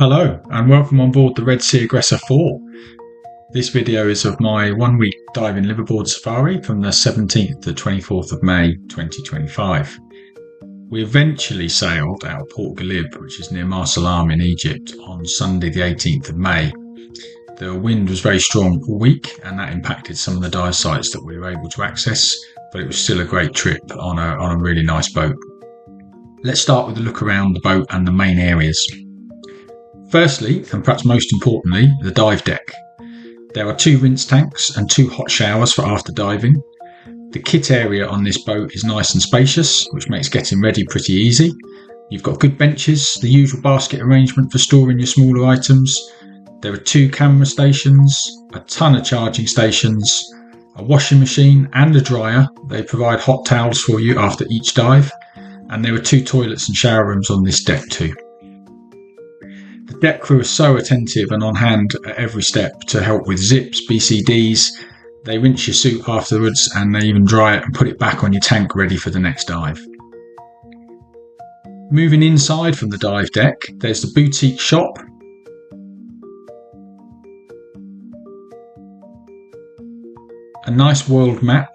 Hello and welcome on board the Red Sea Aggressor IV. This video is of my 1 week diving liveaboard safari from the 17th to 24th of May 2025. We eventually sailed out of Port Ghalib, which is near Marsa in Egypt, on Sunday the 18th of May. The wind was very strong all week and that impacted some of the dive sites that we were able to access, but it was still a great trip on a really nice boat. Let's start with a look around the boat and the main areas. Firstly, and perhaps most importantly, the dive deck. There are 2 rinse tanks and 2 hot showers for after diving. The kit area on this boat is nice and spacious, which makes getting ready pretty easy. You've got good benches, the usual basket arrangement for storing your smaller items. There are 2 camera stations, a ton of charging stations, a washing machine and a dryer. They provide hot towels for you after each dive. And there are 2 toilets and shower rooms on this deck too. The deck crew is so attentive and on hand at every step to help with zips, BCDs. They rinse your suit afterwards and they even dry it and put it back on your tank ready for the next dive. Moving inside from the dive deck, there's the boutique shop. A nice world map.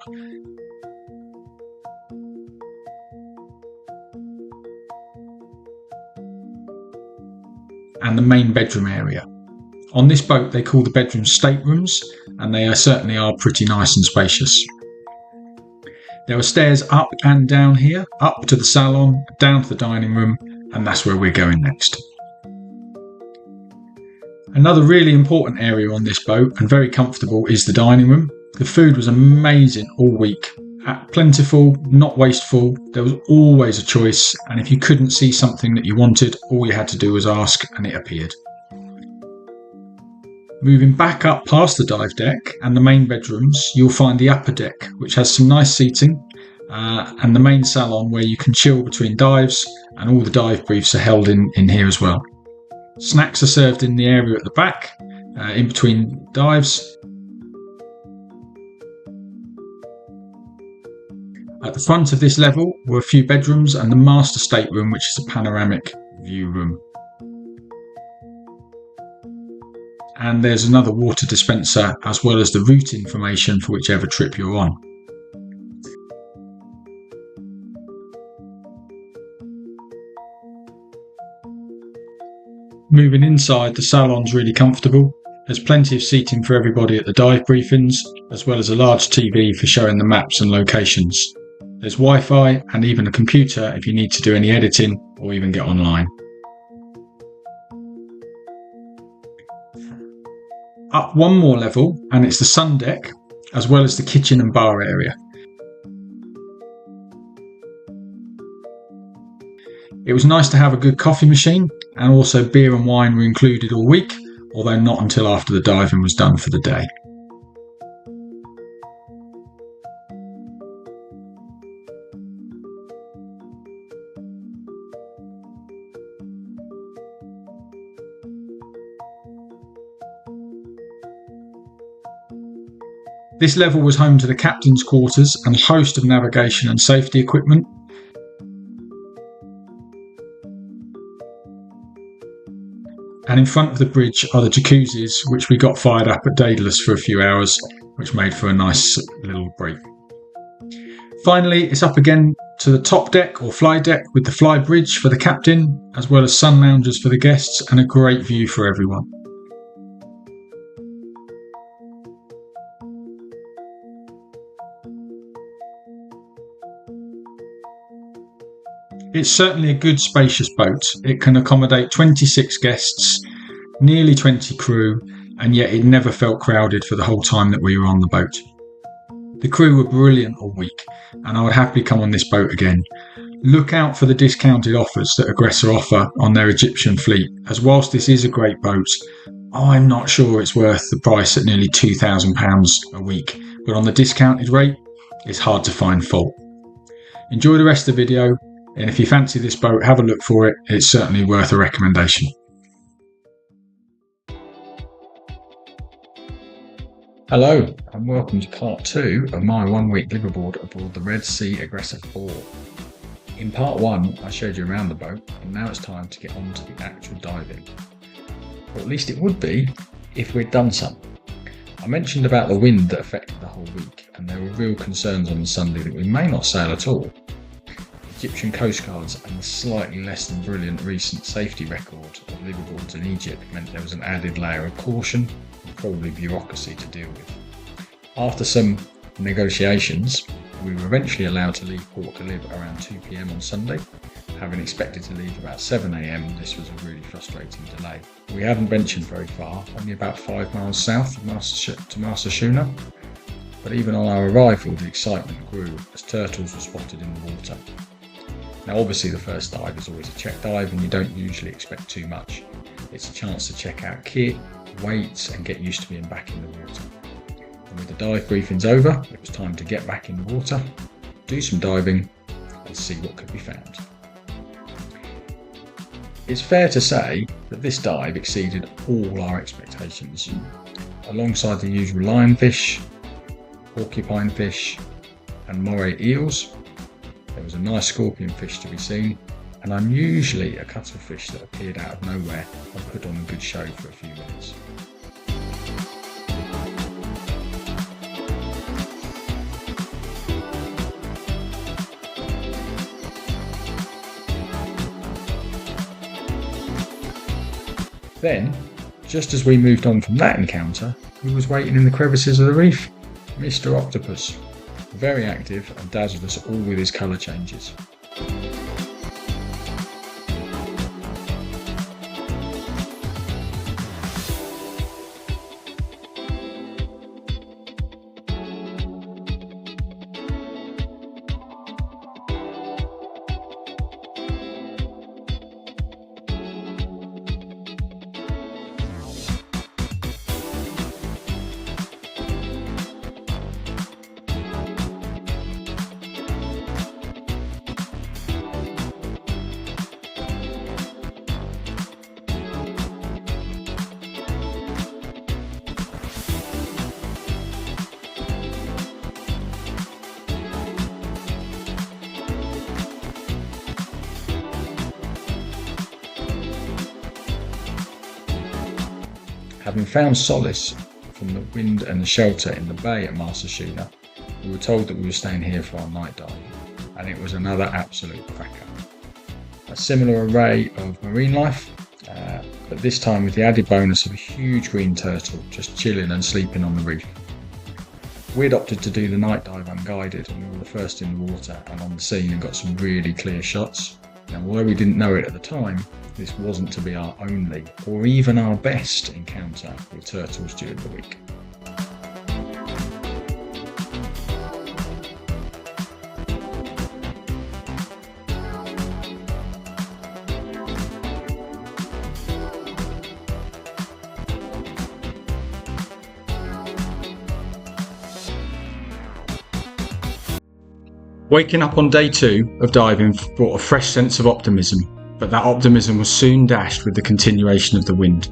And the main bedroom area. On this boat they call the bedrooms staterooms, and they certainly are pretty nice and spacious. There are stairs up and down here, up to the salon, down to the dining room, and that's where we're going next. Another really important area on this boat, and very comfortable, is the dining room. The food was amazing all week. Plentiful, not wasteful, there was always a choice, and if you couldn't see something that you wanted, all you had to do was ask and it appeared. Moving back up past the dive deck and the main bedrooms, you'll find the upper deck, which has some nice seating, and the main salon where you can chill between dives, and all the dive briefs are held in here as well. Snacks are served in the area at the back, in between dives. At the front of this level were a few bedrooms and the master stateroom, which is a panoramic view room. And there's another water dispenser as well as the route information for whichever trip you're on. Moving inside, the salon's really comfortable. There's plenty of seating for everybody at the dive briefings, as well as a large TV for showing the maps and locations. There's Wi-Fi and even a computer if you need to do any editing or even get online. Up one more level and it's the sun deck, as well as the kitchen and bar area. It was nice to have a good coffee machine, and also beer and wine were included all week, although not until after the diving was done for the day. This level was home to the captain's quarters and a host of navigation and safety equipment. And in front of the bridge are the jacuzzis, which we got fired up at Daedalus for a few hours, which made for a nice little break. Finally, it's up again to the top deck or fly deck with the fly bridge for the captain, as well as sun loungers for the guests and a great view for everyone. It's certainly a good spacious boat. It can accommodate 26 guests, nearly 20 crew, and yet it never felt crowded for the whole time that we were on the boat. The crew were brilliant all week, and I would happily come on this boat again. Look out for the discounted offers that Aggressor offer on their Egyptian fleet, as whilst this is a great boat, I'm not sure it's worth the price at nearly £2,000 a week, but on the discounted rate, it's hard to find fault. Enjoy the rest of the video. And if you fancy this boat, have a look for it. It's certainly worth a recommendation. Hello and welcome to part 2 of my 1 week liveaboard aboard the Red Sea Aggressor IV. In part 1 I showed you around the boat, and now it's time to get on to the actual diving. or at least it would be if we'd done some. I mentioned about the wind that affected the whole week, and there were real concerns on the Sunday that we may not sail at all. Egyptian Coast Guards and the slightly less than brilliant recent safety record of liveaboards in Egypt meant there was an added layer of caution and probably bureaucracy to deal with. After some negotiations, we were eventually allowed to leave Port Ghalib around 2 p.m. on Sunday. Having expected to leave about 7 a.m, this was a really frustrating delay. We hadn't ventured very far, only about 5 miles south of Marsa Shouna, but even on our arrival the excitement grew as turtles were spotted in the water. Now obviously the first dive is always a check dive and you don't usually expect too much. It's a chance to check out kit, weights and get used to being back in the water. And with the dive briefings over, it was time to get back in the water, do some diving and see what could be found. It's fair to say that this dive exceeded all our expectations. Alongside the usual lionfish, porcupine fish and moray eels, there was a nice scorpion fish to be seen, and unusually a cuttlefish that appeared out of nowhere and put on a good show for a few minutes. Then, just as we moved on from that encounter, who was waiting in the crevices of the reef? Mr. Octopus, very active and dazzled us all with his colour changes. Having found solace from the wind and the shelter in the bay at Marsa Shouna, we were told that we were staying here for our night dive, and it was another absolute cracker. A similar array of marine life, but this time with the added bonus of a huge green turtle just chilling and sleeping on the reef. We'd opted to do the night dive unguided, and we were the first in the water and on the scene and got some really clear shots. Now, although we didn't know it at the time, this wasn't to be our only or even our best encounter with turtles during the week. Waking up on day 2 of diving brought a fresh sense of optimism, but that optimism was soon dashed with the continuation of the wind.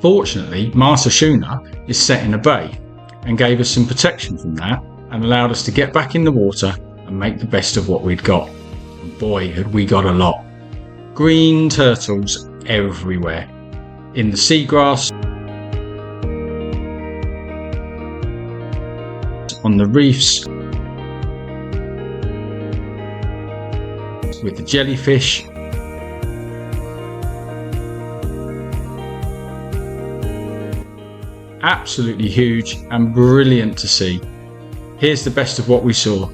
Fortunately, Marsa Shouna is set in a bay and gave us some protection from that and allowed us to get back in the water and make the best of what we'd got. And boy, had we got a lot. Green turtles everywhere. In the seagrass, on the reefs, with the jellyfish, absolutely huge and brilliant to see. Here's the best of what we saw.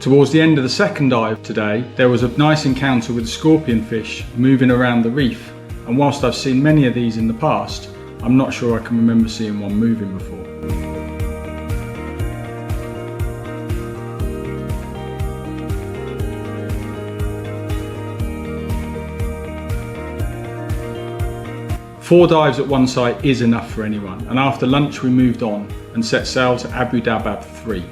Towards the end of the second dive today, there was a nice encounter with a scorpionfish moving around the reef, and whilst I've seen many of these in the past, I'm not sure I can remember seeing one moving before. Four dives at one site is enough for anyone, and after lunch we moved on and set sail to Abu Dabab 3.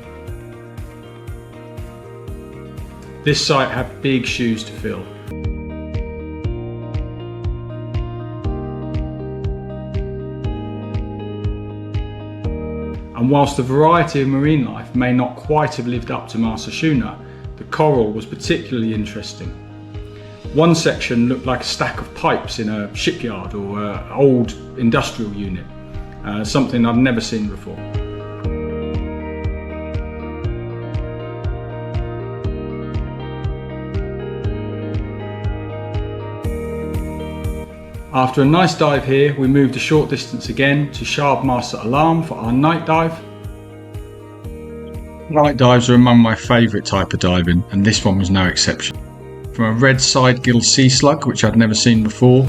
This site had big shoes to fill. And whilst the variety of marine life may not quite have lived up to Marsa Shouna, the coral was particularly interesting. One section looked like a stack of pipes in a shipyard or an old industrial unit, something I've never seen before. After a nice dive here, we moved a short distance again to Shab Marsa Alam for our night dive. Night dives are among my favourite type of diving, and this one was no exception. From a red side-gilled sea slug, which I'd never seen before,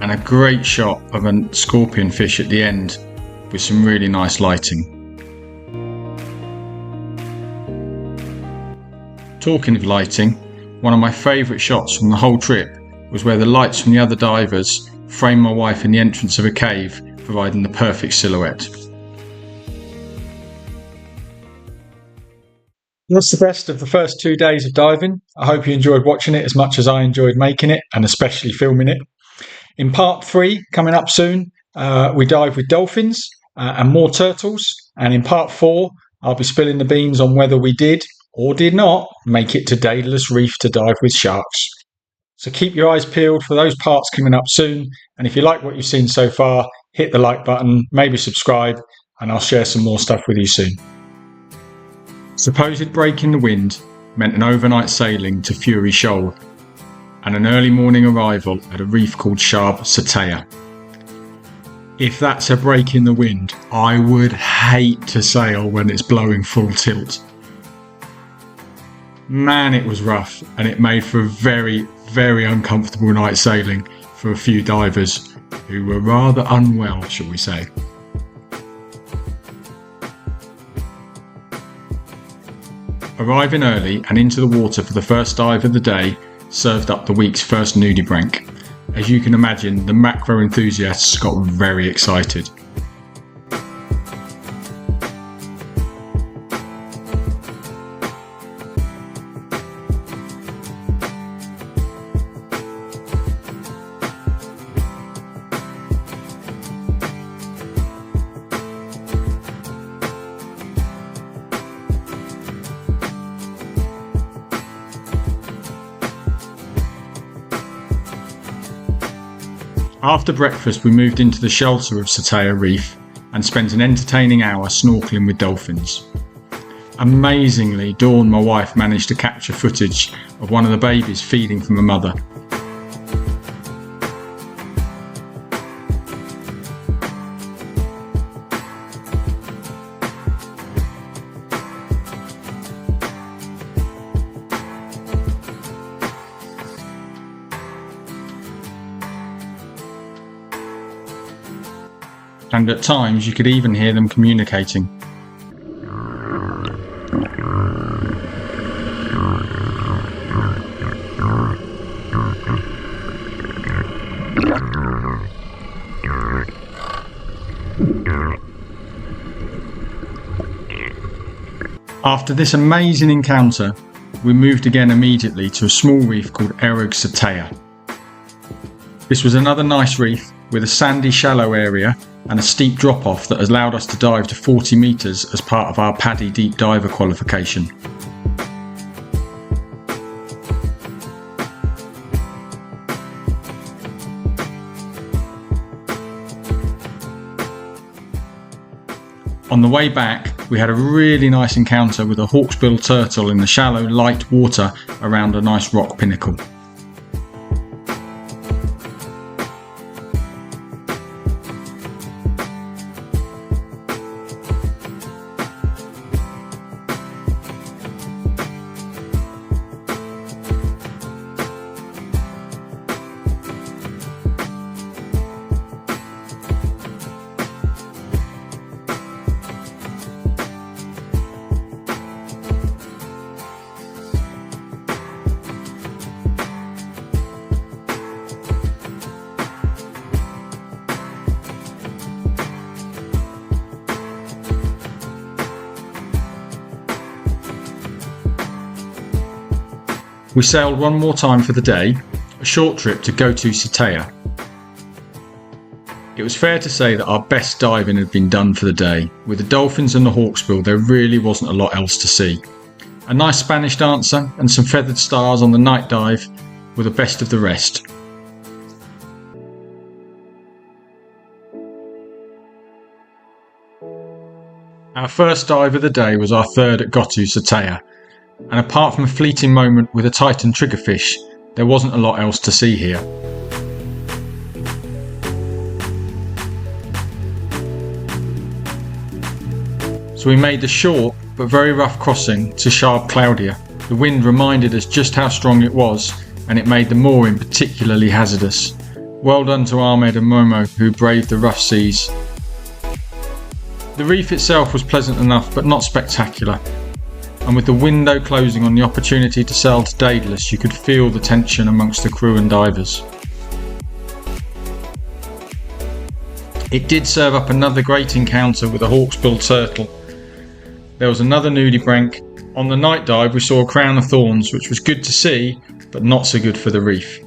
and a great shot of a scorpionfish at the end with some really nice lighting. Talking of lighting, one of my favourite shots from the whole trip was where the lights from the other divers framed my wife in the entrance of a cave, providing the perfect silhouette. That's the best of the first 2 days of diving. I hope you enjoyed watching it as much as I enjoyed making it, and especially filming it. In part 3, coming up soon, we dive with dolphins and more turtles, and in part 4 I'll be spilling the beans on whether we did or did not make it to Daedalus Reef to dive with sharks. So keep your eyes peeled for those parts coming up soon, and if you like what you've seen so far, hit the like button, maybe subscribe, and I'll share some more stuff with you soon. Supposed break in the wind meant an overnight sailing to Fury Shoal and an early morning arrival at a reef called Shab Sataya. If that's a break in the wind, I would hate to sail when it's blowing full tilt. Man, it was rough, and it made for a very, very uncomfortable night sailing for a few divers who were rather unwell, shall we say. Arriving early and into the water for the first dive of the day served up the week's first nudibranch. As you can imagine, the macro enthusiasts got very excited. After breakfast, we moved into the shelter of Sataya Reef and spent an entertaining hour snorkeling with dolphins. Amazingly, Dawn, my wife, managed to capture footage of one of the babies feeding from a mother. And at times you could even hear them communicating. After this amazing encounter, we moved again immediately to a small reef called Erg Sataya. This was another nice reef with a sandy shallow area and a steep drop-off that has allowed us to dive to 40 metres as part of our PADI deep diver qualification. On the way back, we had a really nice encounter with a hawksbill turtle in the shallow, light water around a nice rock pinnacle. we sailed one more time for the day, a short trip to go to Sataya. It was fair to say that our best diving had been done for the day. With the dolphins and the hawksbill, there really wasn't a lot else to see. A nice Spanish dancer and some feathered stars on the night dive were the best of the rest. Our first dive of the day was our third at Gotu Sataya, and apart from a fleeting moment with a Titan triggerfish, there wasn't a lot else to see here. So we made the short but very rough crossing to Sharp Claudia. The wind reminded us just how strong it was, and it made the mooring particularly hazardous. Well done to Ahmed and Momo, who braved the rough seas. The reef itself was pleasant enough but not spectacular, and with the window closing on the opportunity to sail to Daedalus, you could feel the tension amongst the crew and divers. It did serve up another great encounter with a hawksbill turtle. There was another nudibranch. On the night dive we saw a crown of thorns, which was good to see but not so good for the reef.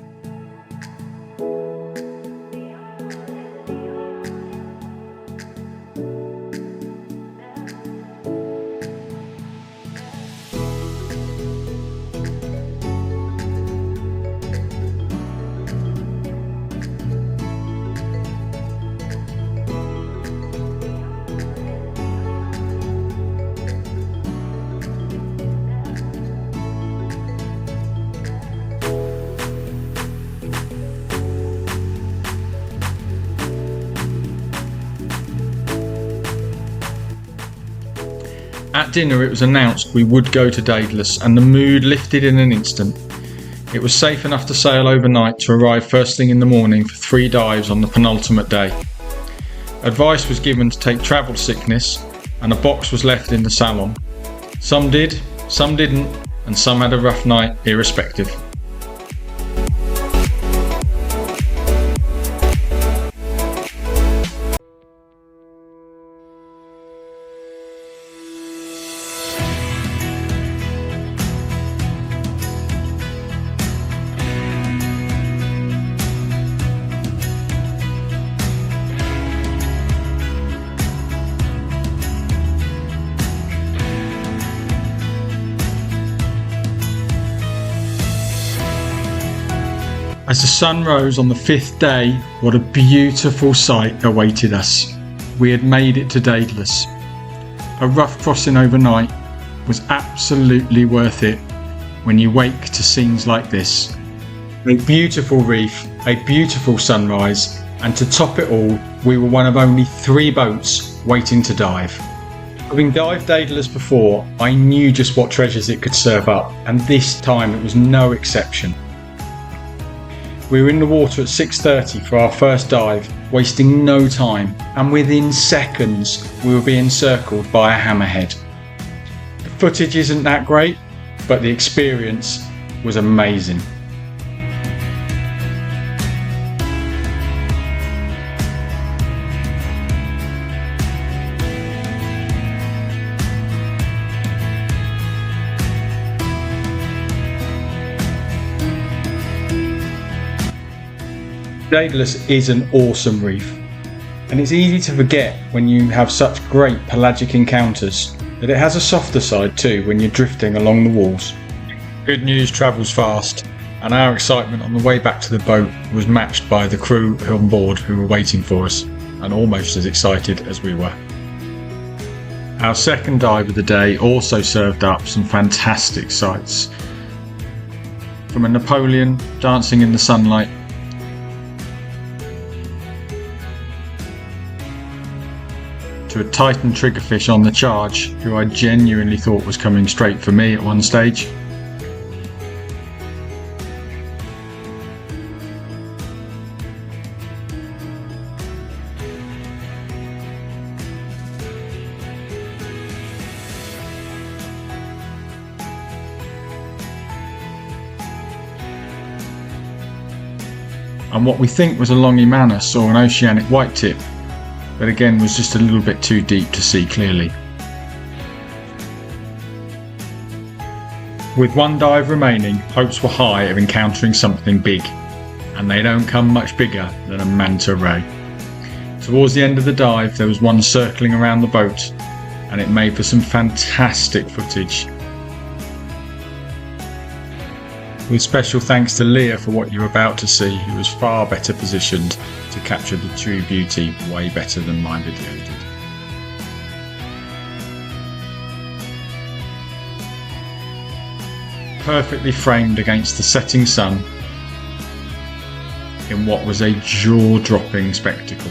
At dinner it was announced we would go to Daedalus, and the mood lifted in an instant. It was safe enough to sail overnight to arrive first thing in the morning for 3 dives on the penultimate day. Advice was given to take travel sickness, and a box was left in the salon. Some did, some didn't, and some had a rough night irrespective. As the sun rose on the 5th day, what a beautiful sight awaited us. We had made it to Daedalus. A rough crossing overnight was absolutely worth it when you wake to scenes like this. A beautiful reef, a beautiful sunrise, and to top it all, we were one of only 3 boats waiting to dive. Having dived Daedalus before, I knew just what treasures it could serve up, and this time it was no exception. We were in the water at 6:30 for our first dive, wasting no time, and within seconds we were being circled by a hammerhead. The footage isn't that great, but the experience was amazing. Daedalus is an awesome reef, and it's easy to forget when you have such great pelagic encounters that it has a softer side too when you're drifting along the walls. Good news travels fast, and our excitement on the way back to the boat was matched by the crew on board who were waiting for us, and almost as excited as we were. Our second dive of the day also served up some fantastic sights. From a Napoleon dancing in the sunlight, to a Titan triggerfish on the charge, who I genuinely thought was coming straight for me at one stage. And what we think was a longimanus saw an oceanic whitetip, but again was just a little bit too deep to see clearly. With one dive remaining, hopes were high of encountering something big, and they don't come much bigger than a Manta Ray. Towards the end of the dive, there was one circling around the boat, and it made for some fantastic footage. With special thanks to Leah for what you're about to see, who was far better positioned to capture the true beauty way better than my video did. Perfectly framed against the setting sun in what was a jaw-dropping spectacle.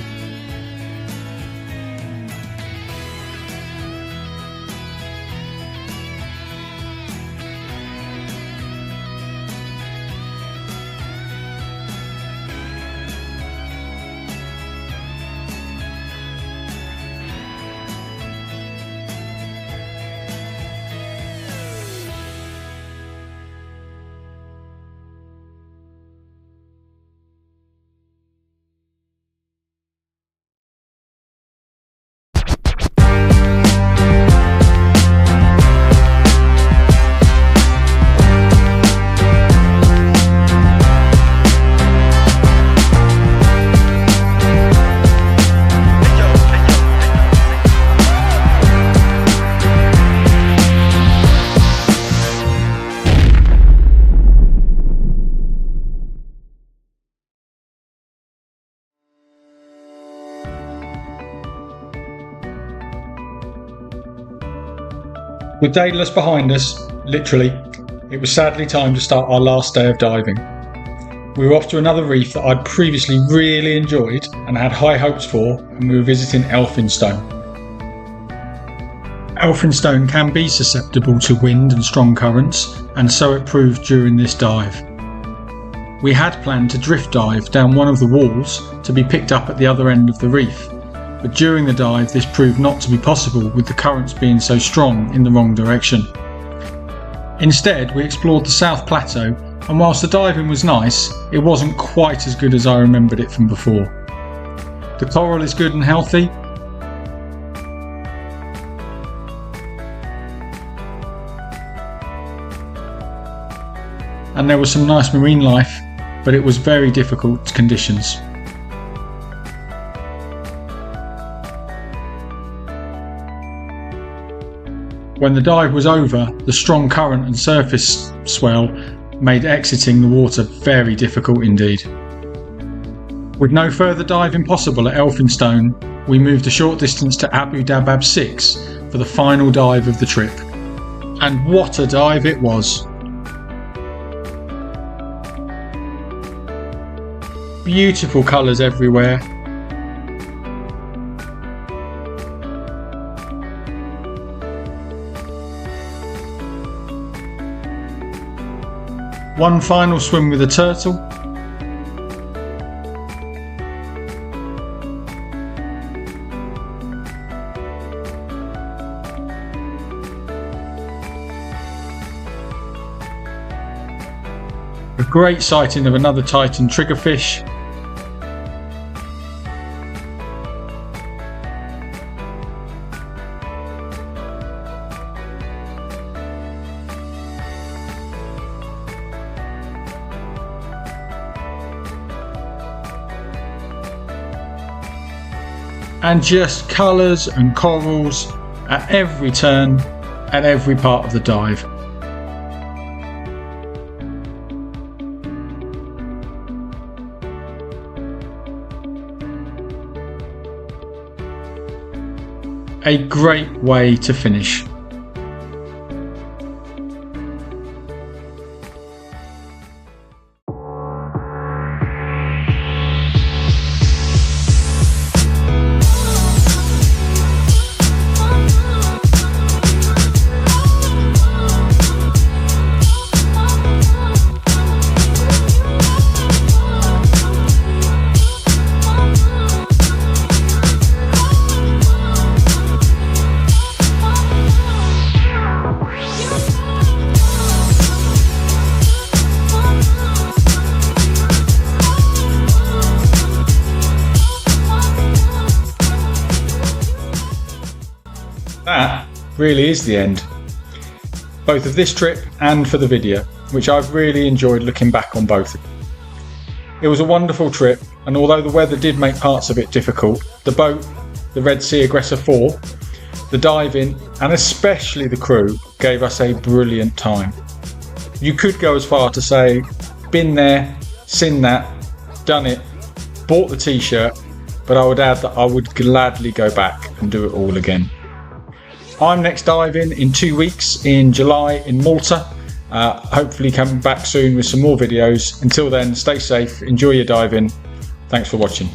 With Daedalus behind us, literally, it was sadly time to start our last day of diving. We were off to another reef that I'd previously really enjoyed and had high hopes for, and we were visiting Elphinstone. Elphinstone can be susceptible to wind and strong currents, and so it proved during this dive. We had planned to drift dive down one of the walls to be picked up at the other end of the reef, but during the dive this proved not to be possible with the currents being so strong in the wrong direction. Instead, we explored the South Plateau, and whilst the diving was nice, it wasn't quite as good as I remembered it from before. The coral is good and healthy, and there was some nice marine life, but it was very difficult conditions. When the dive was over, the strong current and surface swell made exiting the water very difficult indeed. With no further diving possible at Elphinstone, we moved a short distance to Abu Dabab 6 for the final dive of the trip. And what a dive it was! Beautiful colours everywhere. One final swim with a turtle. A great sighting of another Titan triggerfish. And just colours and corals at every turn, at every part of the dive. A great way to finish. That really is the end. both of this trip and for the video, which I've really enjoyed looking back on both. It was a wonderful trip, and although the weather did make parts of it difficult, the boat, the Red Sea Aggressor IV, the diving, and especially the crew gave us a brilliant time. You could go as far to say, been there, seen that, done it, bought the t-shirt, but I would add that I would gladly go back and do it all again. I'm next diving in 2 weeks in July in Malta. Hopefully coming back soon with some more videos. Until then, stay safe, enjoy your diving. Thanks for watching.